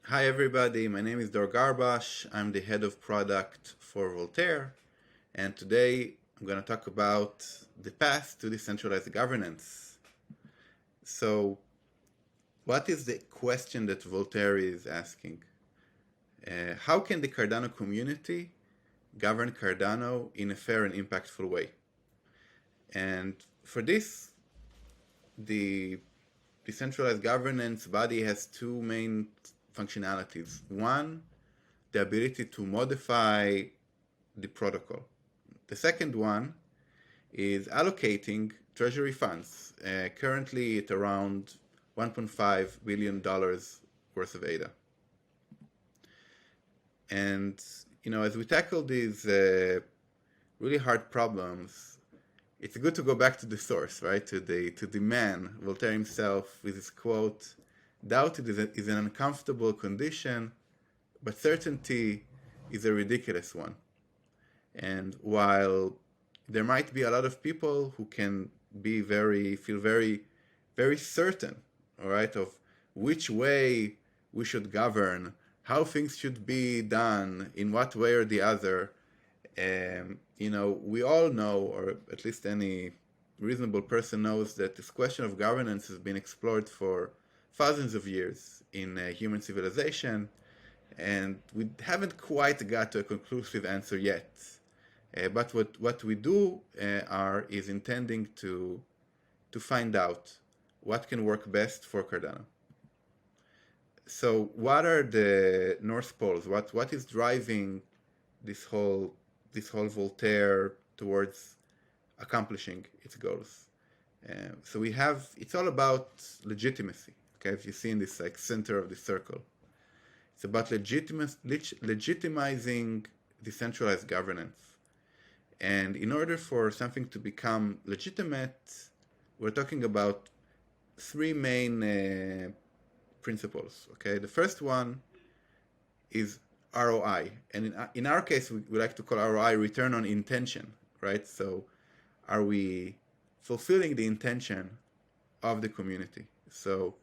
Hi everybody, my name is Dor Garbash. I'm the head of product for Voltaire, and today I'm going to talk about the path to decentralized governance. So, what is the question that Voltaire is asking? How can the Cardano community govern Cardano in a fair and impactful way? And for this, the decentralized governance body has two main functionalities. One, the ability to modify the protocol. The second one is allocating treasury funds, currently at around $1.5 billion worth of ADA. And, as we tackle these really hard problems, it's good to go back to the source, right? To the man, Voltaire himself, with his quote, "Doubt is an uncomfortable condition, but certainty is a ridiculous one." And while there might be a lot of people who can feel very certain, all right, of which way we should govern, how things should be done, in what way or the other, we all know, or at least any reasonable person knows, that this question of governance has been explored for thousands of years in human civilization, and we haven't quite got to a conclusive answer yet. But what we do is intending to find out what can work best for Cardano. So what are the North Poles? What is driving this whole Voltaire towards accomplishing its goals? So it's all about legitimacy. Okay, if you see in this center of the circle, it's about legitimizing decentralized governance. And in order for something to become legitimate, we're talking about three main principles. Okay, the first one is ROI, and in our case, we like to call ROI return on intention, right? So, are we fulfilling the intention of the community? So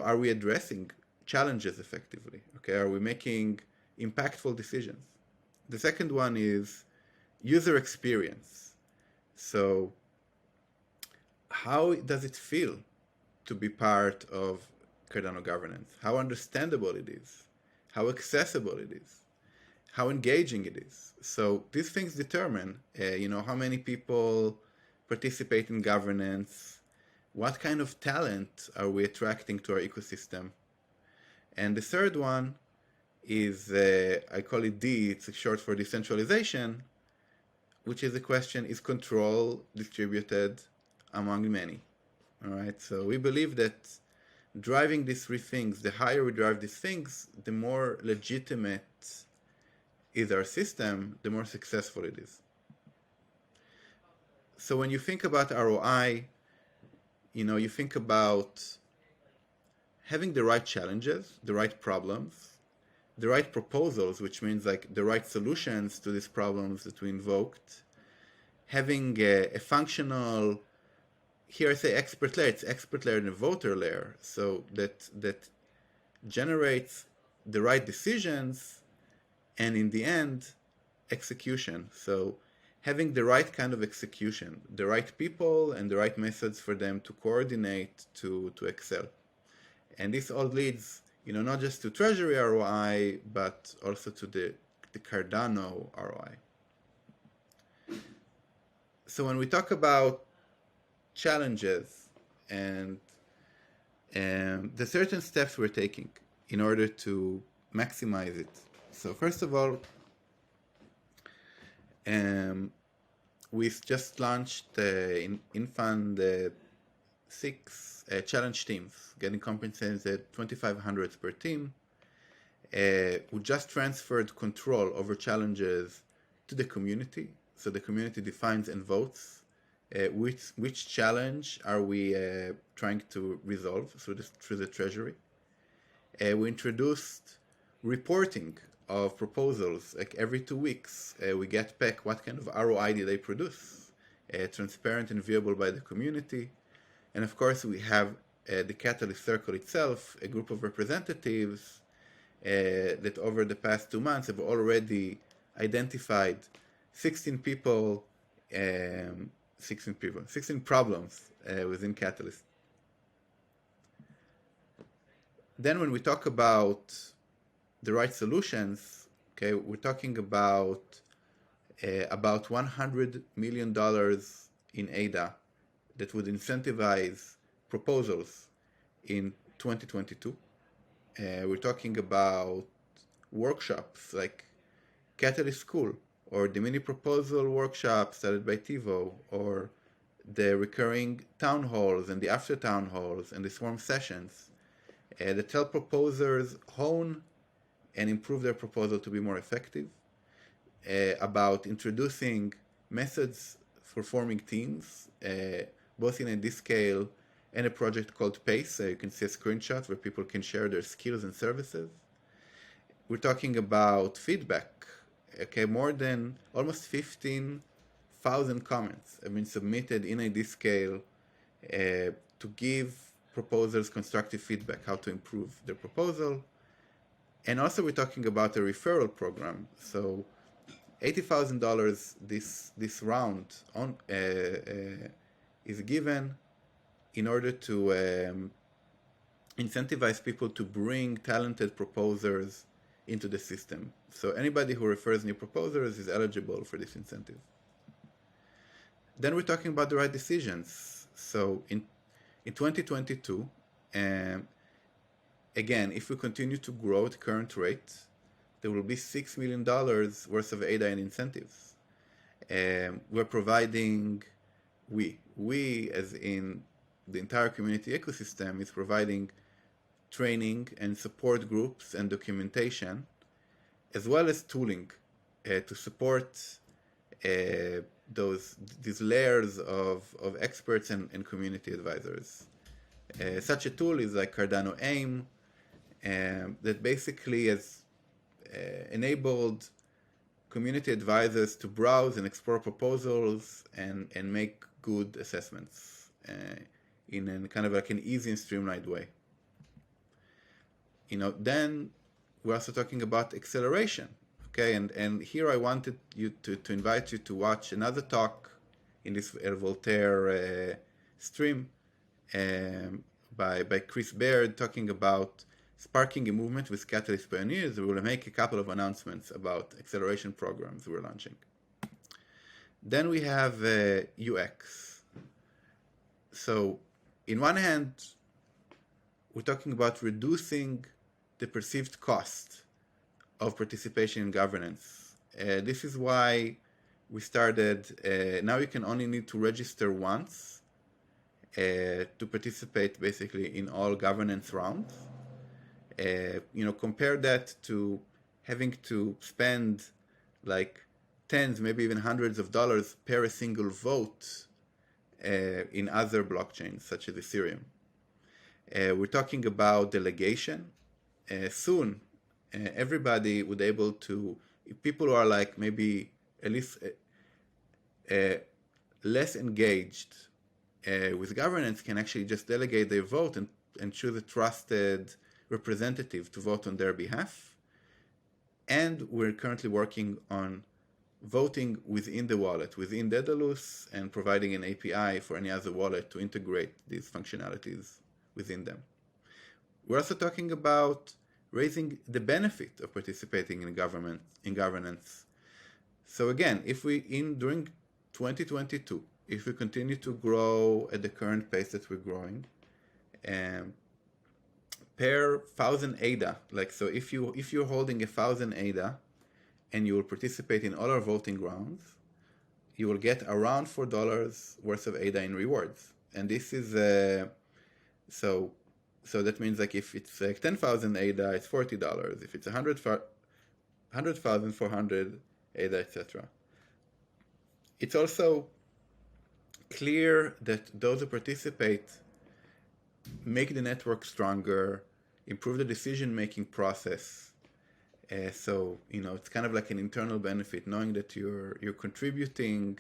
are we addressing challenges effectively? Okay, are we making impactful decisions? The second one is user experience. So, how does it feel to be part of Cardano governance? How understandable it is? How accessible it is? How engaging it is? So these things determine, how many people participate in governance, what kind of talent are we attracting to our ecosystem. And the third one is, I call it D, it's short for decentralization, which is the question, is control distributed among many? All right, so we believe that driving these three things, the higher we drive these things, the more legitimate is our system, the more successful it is. So when you think about ROI, you think about having the right challenges, the right problems, the right proposals, which means like the right solutions to these problems that we invoked, having a functional, here I say expert layer, it's expert layer and a voter layer, so that generates the right decisions, and in the end, execution. So having the right kind of execution, the right people and the right methods for them to coordinate to excel. And this all leads, not just to treasury ROI, but also to the Cardano ROI. So when we talk about challenges and the certain steps we're taking in order to maximize it. So first of all, we just launched in fund 6 challenge teams, getting compensated 2,500 per team. We just transferred control over challenges to the community. So the community defines and votes which challenge are we trying to resolve through the treasury. We introduced reporting of proposals, like every 2 weeks. We get back what kind of ROI did they produce, transparent and viewable by the community. And of course, we have the Catalyst Circle itself, a group of representatives that over the past 2 months have already identified 16 people, 16 problems within Catalyst. Then when we talk about the right solutions, okay, we're talking about $100 million in ADA that would incentivize proposals in 2022. We're talking about workshops like Catalyst School or the mini proposal workshop started by TiVo, or the recurring town halls and the after town halls and the swarm sessions that help proposers hone and improve their proposal to be more effective, about introducing methods for forming teams, both in a D-Scale and a project called PACE. You can see a screenshot where people can share their skills and services. We're talking about feedback. Okay, more than almost 15,000 comments have been submitted in a D-Scale to give proposers constructive feedback, how to improve their proposal. And also we're talking about a referral program. So $80,000 this round is given in order to incentivize people to bring talented proposers into the system. So anybody who refers new proposers is eligible for this incentive. Then we're talking about the right decisions. So in 2022, again, if we continue to grow at current rate, there will be $6 million worth of ADA and incentives. We're providing, we as in the entire community ecosystem is providing training and support groups and documentation, as well as tooling to support these layers of experts and community advisors. Such a tool is like Cardano AIM, that basically has enabled community advisors to browse and explore proposals and make good assessments in a kind of like an easy and streamlined way. Then we're also talking about acceleration. Okay, and here I wanted you to invite you to watch another talk in this Voltaire stream by Chris Baird, talking about sparking a movement with Catalyst pioneers. We will make a couple of announcements about acceleration programs we're launching. Then we have UX. So in one hand, we're talking about reducing the perceived cost of participation in governance. This is why we started, now you can only need to register once to participate basically in all governance rounds. Compare that to having to spend like tens, maybe even hundreds of dollars per a single vote in other blockchains such as Ethereum. We're talking about delegation. Soon, everybody would be able to, if people who are like maybe at least less engaged with governance, can actually just delegate their vote and choose a trusted representative to vote on their behalf. And we're currently working on voting within the wallet, within Daedalus, and providing an API for any other wallet to integrate these functionalities within them. We're also talking about raising the benefit of participating in governance. So again, if during 2022, if we continue to grow at the current pace that we're growing, per 1,000 ADA, so if you're holding 1,000 ADA and you will participate in all our voting rounds, you will get around $4 worth of ADA in rewards. And this is so that means like if it's like 10,000 ADA, it's $40. If it's 100,400 ADA, etc. It's also clear that those who participate make the network stronger, improve the decision-making process. So it's kind of like an internal benefit, knowing that you're contributing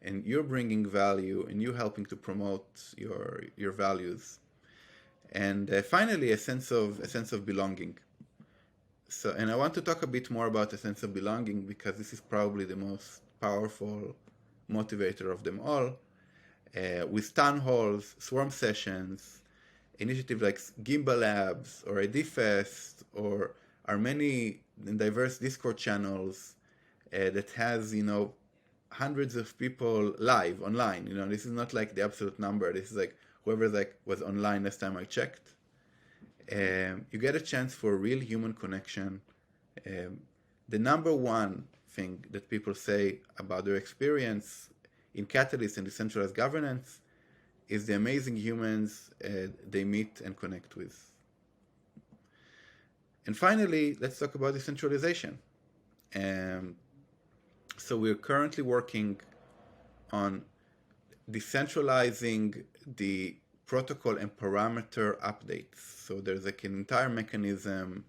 and you're bringing value and you're helping to promote your values. And finally, a sense of belonging. So, and I want to talk a bit more about a sense of belonging because this is probably the most powerful motivator of them all. With town halls, swarm sessions, initiatives like Gimbal Labs or IDFest, or our many diverse Discord channels that has, hundreds of people live online. This is not like the absolute number. This is like whoever was online last time I checked. You get a chance for real human connection. The number one thing that people say about their experience in Catalyst and decentralized governance is the amazing humans they meet and connect with. And finally, let's talk about decentralization. So we're currently working on decentralizing the protocol and parameter updates. So there's like an entire mechanism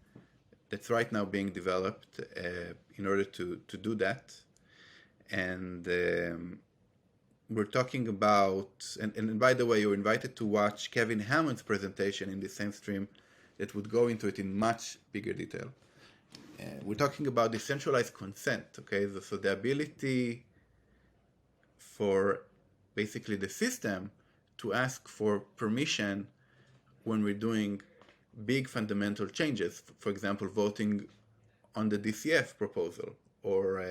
that's right now being developed in order to do that. And we're talking about, and by the way, you're invited to watch Kevin Hammond's presentation in the same stream that would go into it in much bigger detail. We're talking about decentralized consent, okay? So the ability for basically the system to ask for permission when we're doing big fundamental changes. For example, voting on the DCF proposal, or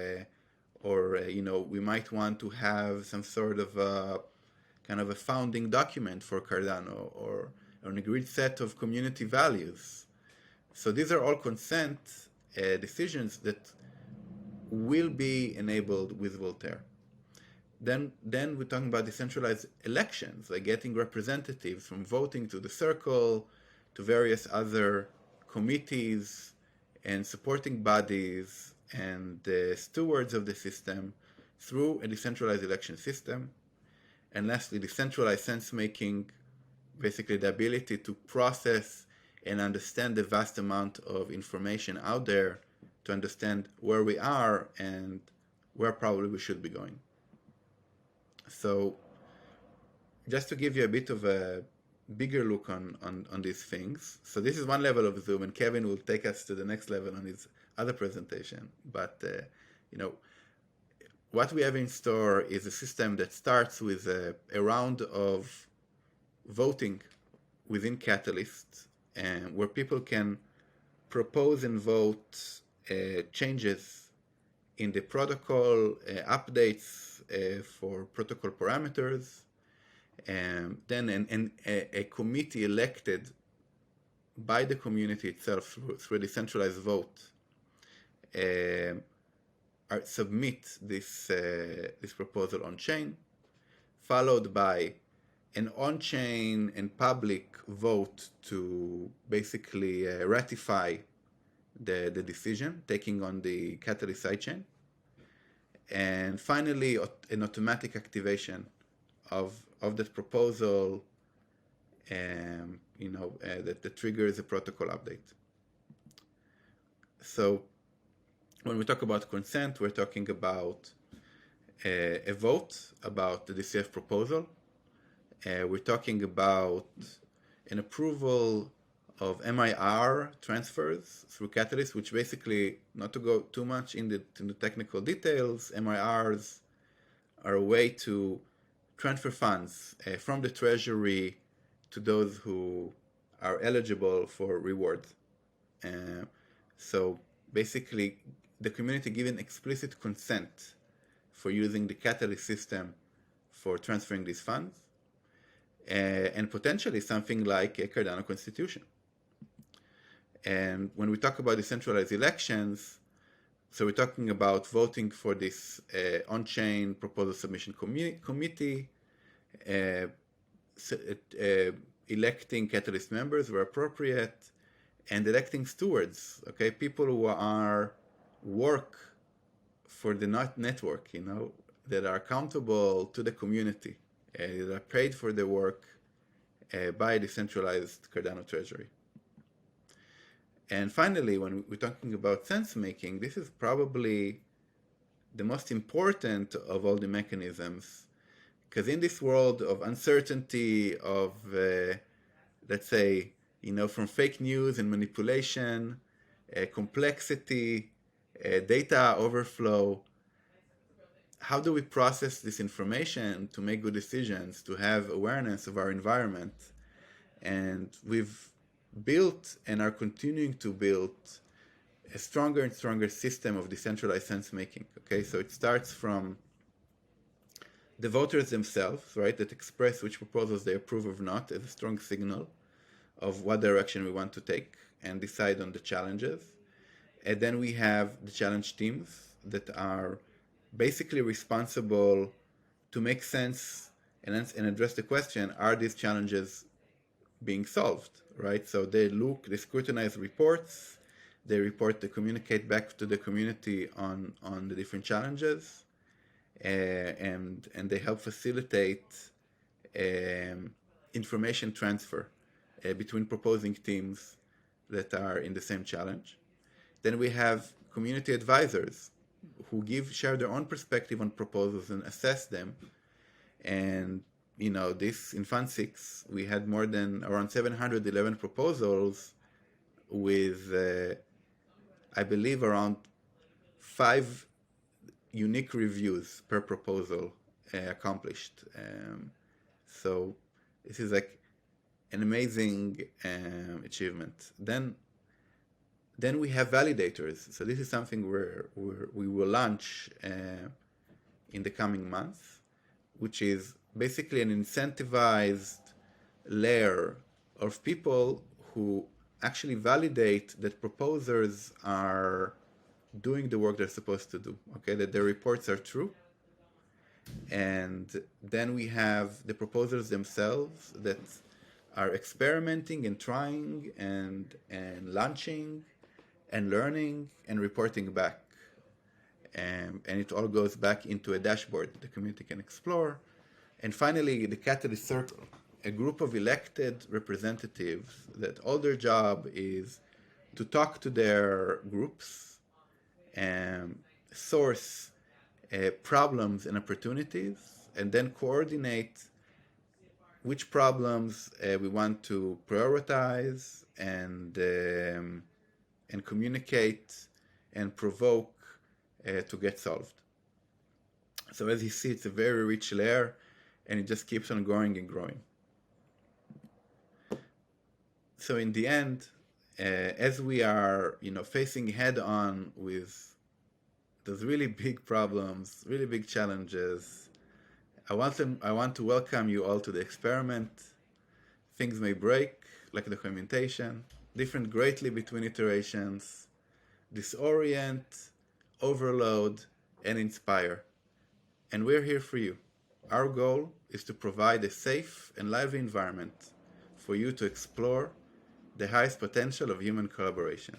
we might want to have some sort of kind of a founding document for Cardano, or an agreed set of community values. So these are all consent decisions that will be enabled with Voltaire. Then we're talking about decentralized elections, like getting representatives from voting to the circle to various other committees and supporting bodies and stewards of the system through a decentralized election system. And lastly, decentralized sense-making, basically the ability to process and understand the vast amount of information out there to understand where we are and where probably we should be going. So just to give you a bit of a bigger look on these things. So this is one level of Zoom, and Kevin will take us to the next level on his other presentation. But, what we have in store is a system that starts with a round of voting within Catalyst, and where people can propose and vote changes in the protocol, updates for protocol parameters, and then a committee elected by the community itself through a decentralized vote submit this proposal on chain, followed by an on-chain and public vote to basically ratify the decision, taking on the Catalyst sidechain, and finally an automatic activation of that proposal, that triggers a protocol update. So when we talk about consent, we're talking about a vote about the DCF proposal. We're talking about an approval of MIR transfers through Catalyst, which basically, not to go too much into the technical details, MIRs are a way to transfer funds from the treasury to those who are eligible for rewards. So basically, the community given explicit consent for using the Catalyst system for transferring these funds, and potentially something like a Cardano constitution. And when we talk about decentralized elections, so we're talking about voting for this on-chain proposal submission committee, electing Catalyst members where appropriate, and electing stewards, okay, people who work for the network, that are accountable to the community, that are paid for their work by a decentralized Cardano treasury. And finally, when we're talking about sense-making, this is probably the most important of all the mechanisms, because in this world of uncertainty, of let's say, from fake news and manipulation, complexity, data overflow. How do we process this information to make good decisions, to have awareness of our environment? And we've built and are continuing to build a stronger and stronger system of decentralized sense making. Okay, so it starts from the voters themselves, right, that express which proposals they approve or not as a strong signal of what direction we want to take and decide on the challenges. And then we have the challenge teams that are basically responsible to make sense and address the question, are these challenges being solved, right? So they scrutinize reports, they communicate back to the community on the different challenges, and they help facilitate information transfer between proposing teams that are in the same challenge. Then we have community advisors who share their own perspective on proposals and assess them. And this in Fund 6, we had around 711 proposals with, I believe, around 5 unique reviews per proposal accomplished. So this is like an amazing achievement. Then we have validators. So this is something we will launch in the coming months, which is basically an incentivized layer of people who actually validate that proposers are doing the work they're supposed to do, okay, that their reports are true. And then we have the proposers themselves that are experimenting and trying and launching and learning and reporting back. And it all goes back into a dashboard that the community can explore. And finally, the Catalyst Circle, a group of elected representatives that all their job is to talk to their groups and source problems and opportunities, and then coordinate which problems we want to prioritize and communicate and provoke to get solved. So as you see, it's a very rich layer, and it just keeps on growing and growing. So in the end, as we are, facing head on with those really big problems, really big challenges, I want to welcome you all to the experiment. Things may break, like documentation, differ greatly between iterations, disorient, overload, and inspire. And we're here for you. Our goal is to provide a safe and lively environment for you to explore the highest potential of human collaboration.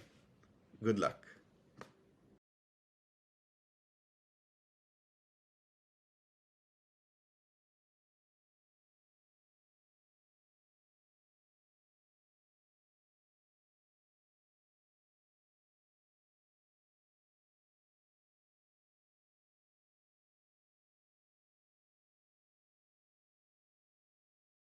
Good luck.